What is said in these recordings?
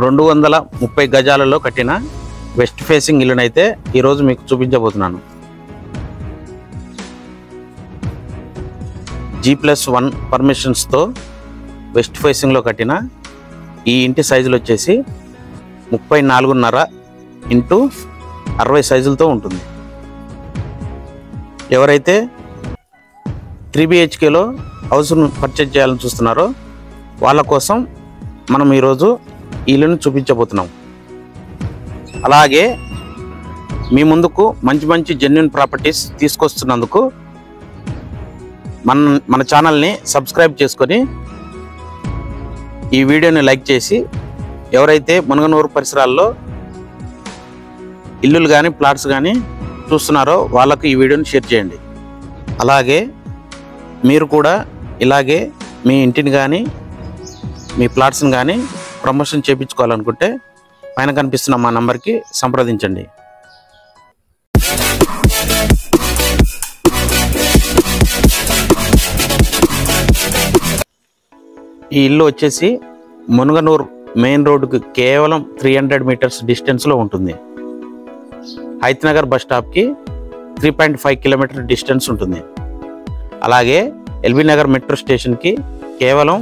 230 గజాలలో కట్టిన west facing ఇల్లునైతే ఈరోజు మీకు చూపించబోతున్నాను. G+1 పర్మిషన్స్తో వెస్ట్ ఫేసింగ్లో కట్టిన ఈ ఇంటి సైజులు వచ్చేసి 34.5 ఇంటూ 60 సైజులతో ఉంటుంది. ఎవరైతే 3 BHKలో హౌస్ను పర్చేజ్ చేయాలని చూస్తున్నారో వాళ్ళ కోసం మనం ఈరోజు ఈ ఇల్లును చూపించబోతున్నాం. అలాగే మీ ముందుకు మంచి జెన్యూన్ ప్రాపర్టీస్ తీసుకొస్తున్నందుకు మన ఛానల్ని సబ్స్క్రైబ్ చేసుకొని ఈ వీడియోని లైక్ చేసి ఎవరైతే మునగనూరు పరిసరాల్లో ఇల్లులు కానీ ప్లాట్స్ కానీ చూస్తున్నారో వాళ్ళకు ఈ వీడియోని షేర్ చేయండి. అలాగే మీరు కూడా ఇలాగే మీ ఇంటిని కానీ మీ ప్లాట్స్ని కానీ ప్రమోషన్ చేయించుకోవాలనుకుంటే పైన కనిపిస్తున్న మా నంబర్కి సంప్రదించండి. ఈ ఇల్లు వచ్చేసి మునగనూరు మెయిన్ రోడ్డుకి కేవలం 300 మీటర్స్ డిస్టెన్స్లో ఉంటుంది. హైత్నగర్ బస్ స్టాప్కి 3.5 కిలోమీటర్ డిస్టెన్స్ ఉంటుంది. అలాగే ఎల్బీ నగర్ మెట్రో స్టేషన్కి కేవలం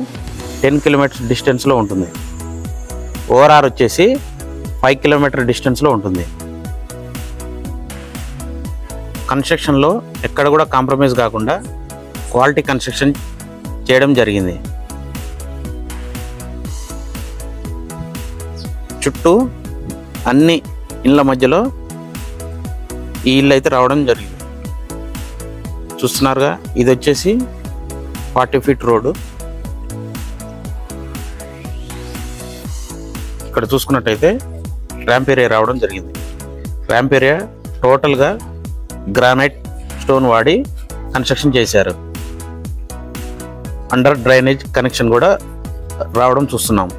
10 కిలోమీటర్ డిస్టెన్స్లో ఉంటుంది. ఓఆర్ఆర్ వచ్చేసి 5 కిలోమీటర్ డిస్టెన్స్లో ఉంటుంది. కన్స్ట్రక్షన్లో ఎక్కడ కూడా కాంప్రమైజ్ కాకుండా క్వాలిటీ కన్స్ట్రక్షన్ చేయడం జరిగింది. చుట్టూ అన్ని ఇళ్ళ మధ్యలో ఈ ఇల్లు అయితే రావడం జరిగింది. చూస్తున్నారుగా, ఇది వచ్చేసి 40 ఫీట్ రోడ్డు. ఇక్కడ చూసుకున్నట్టయితే ర్యాంప్ ఏరియా రావడం జరిగింది. ర్యాంప్ ఏరియా టోటల్గా గ్రానైట్ స్టోన్ వాడి కన్స్ట్రక్షన్ చేశారు. అండర్ డ్రైనేజ్ కనెక్షన్ కూడా రావడం చూస్తున్నాం.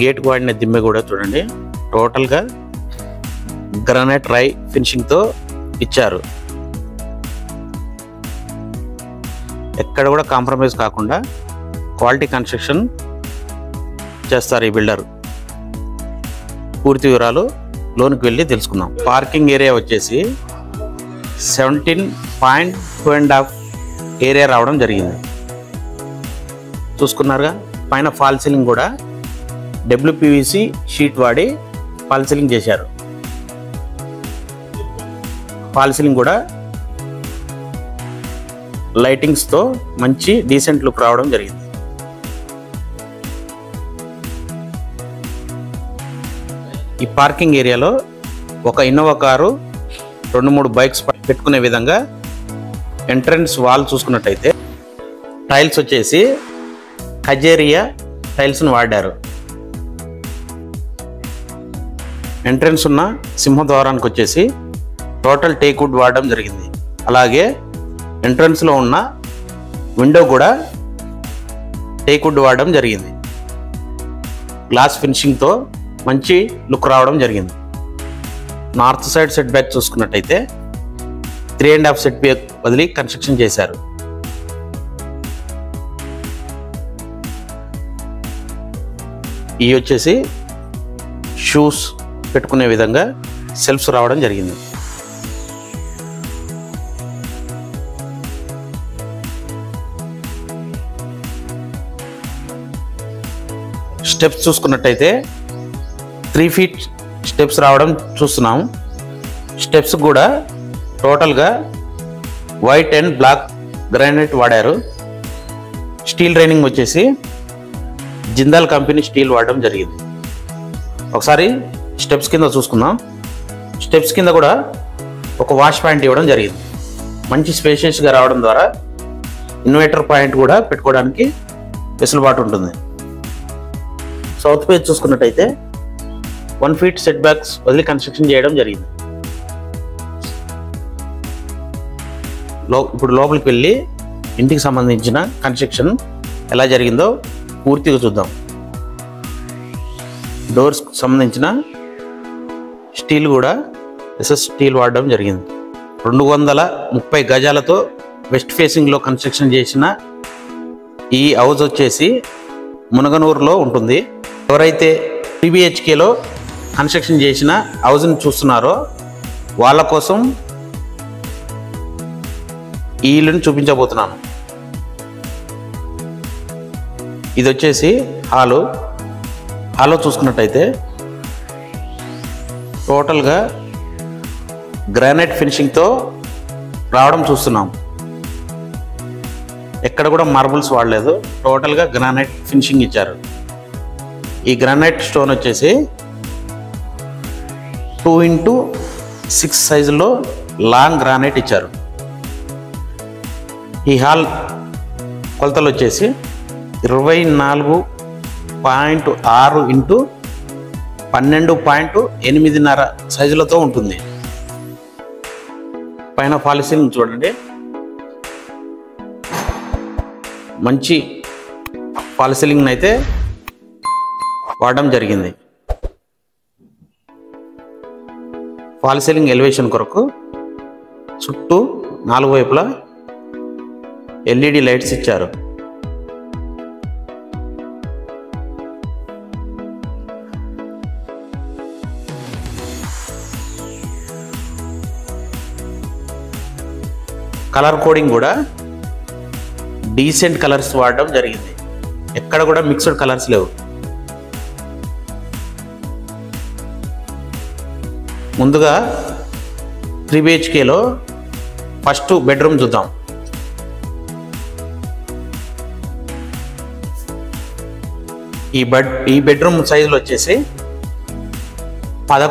గేట్కు వాడిన దిమ్మె కూడా చూడండి, టోటల్గా గ్రానైట్ రై ఫినిషింగ్తో ఇచ్చారు. ఎక్కడ కూడా కాంప్రమైజ్ కాకుండా క్వాలిటీ కన్స్ట్రక్షన్ చేస్తారు ఈ బిల్డర్. పూర్తి వివరాలు లోనికి వెళ్ళి తెలుసుకుందాం. పార్కింగ్ ఏరియా వచ్చేసి 17.2.5 ఏరియా రావడం జరిగింది. చూసుకున్నారుగా, పైన ఫాల్ సీలింగ్ కూడా WPVC షీట్ వాడి ఫాల్ సీలింగ్ చేశారు. ఫాల్ సీలింగ్ కూడా లైటింగ్స్తో మంచి డీసెంట్ లుక్ రావడం జరిగింది. ఈ పార్కింగ్ ఏరియాలో ఒక ఇన్నోవా కారు 2-3 బైక్స్ పెట్టుకునే విధంగా ఎంట్రన్స్ వాల్ చూసుకున్నట్టయితే టైల్స్ వచ్చేసి ఖజేరియా టైల్స్ను వాడారు. ఎంట్రన్స్ ఉన్న సింహద్వారానికి వచ్చేసి టోటల్ టేక్ వుడ్ వాడడం జరిగింది. అలాగే ఎంట్రన్స్లో ఉన్న విండో కూడా టేక్ వుడ్ వాడడం జరిగింది. గ్లాస్ ఫినిషింగ్తో మంచి లుక్ రావడం జరిగింది. నార్త్ సైడ్ సెట్ బ్యాక్ చూసుకున్నట్టయితే 3.5 సెట్ బ్యాక్ వదిలి కన్స్ట్రక్షన్ చేశారు. ఇవి వచ్చేసి షూస్ పెట్టుకునే విధంగా సెల్ఫ్స్ రావడం జరిగింది. స్టెప్స్ చూసుకున్నట్టయితే 3 ఫీట్ స్టెప్స్ రావడం చూస్తున్నాం. స్టెప్స్ కూడా టోటల్గా వైట్ అండ్ బ్లాక్ గ్రానైట్ వాడారు. స్టీల్ రైనింగ్ వచ్చేసి జిందాల్ కంపెనీ స్టీల్ వాడడం జరిగింది. ఒకసారి స్టెప్స్ కింద చూసుకుందాం. స్టెప్స్ కింద కూడా ఒక వాష్ పాయింట్ ఇవ్వడం జరిగింది. మంచి స్పేషియస్గా రావడం ద్వారా ఇన్వర్టర్ పాయింట్ కూడా పెట్టుకోవడానికి వెసులుబాటు ఉంటుంది. సౌత్ ఫేస్ చూసుకున్నట్టయితే 1 ఫీట్ సెట్ బ్యాక్స్ వదిలి కన్స్ట్రక్షన్ చేయడం జరిగింది. ఇప్పుడు లోపలికి వెళ్ళి ఇంటికి సంబంధించిన కన్స్ట్రక్షన్ ఎలా జరిగిందో పూర్తిగా చూద్దాం. డోర్స్ సంబంధించిన స్టీల్ కూడా ఎస్ఎస్ స్టీల్ వాడడం జరిగింది. 230 గజాలతో వెస్ట్ ఫేసింగ్లో కన్స్ట్రక్షన్ చేసిన ఈ హౌస్ వచ్చేసి మునగనూరులో ఉంటుంది. ఎవరైతే 3 BHKలో కన్స్ట్రక్షన్ చేసిన హౌస్ని చూస్తున్నారో వాళ్ళ కోసం ఈ ఇల్లుని చూపించబోతున్నాను. ఇది వచ్చేసి హాల్లో చూసుకున్నట్టయితే టోటల్గా గ్రానైట్ ఫినిషింగ్తో రావడం చూస్తున్నాం. ఎక్కడ కూడా మార్బుల్స్ వాడలేదు, టోటల్గా గ్రానైట్ ఫినిషింగ్ ఇచ్చారు. ఈ గ్రానైట్ స్టోన్ వచ్చేసి 2x6 సైజులో లాంగ్ గ్రానైట్ ఇచ్చారు. ఈ హాల్ కొలతలు వచ్చేసి 24.6 ఇంటూ 12.8.5 సైజులతో ఉంటుంది. పైన ఫాల్ సీలింగ్ చూడండి, మంచి ఫాల్ సీలింగ్ అయితే వాడడం జరిగింది. ఫాల్ సీలింగ్ ఎలివేషన్ కొరకు చుట్టూ 4 వైపులా LED లైట్స్ ఇచ్చారు. కలర్ కోడింగ్ కూడా డీసెంట్ కలర్స్ వాడడం జరిగింది. ఎక్కడ కూడా మిక్స్డ్ కలర్స్ లేవు. ముందుగా 3 BHKలో ఫస్ట్ బెడ్రూమ్ చూద్దాం. ఈ బెడ్రూమ్ సైజులు వచ్చేసి 11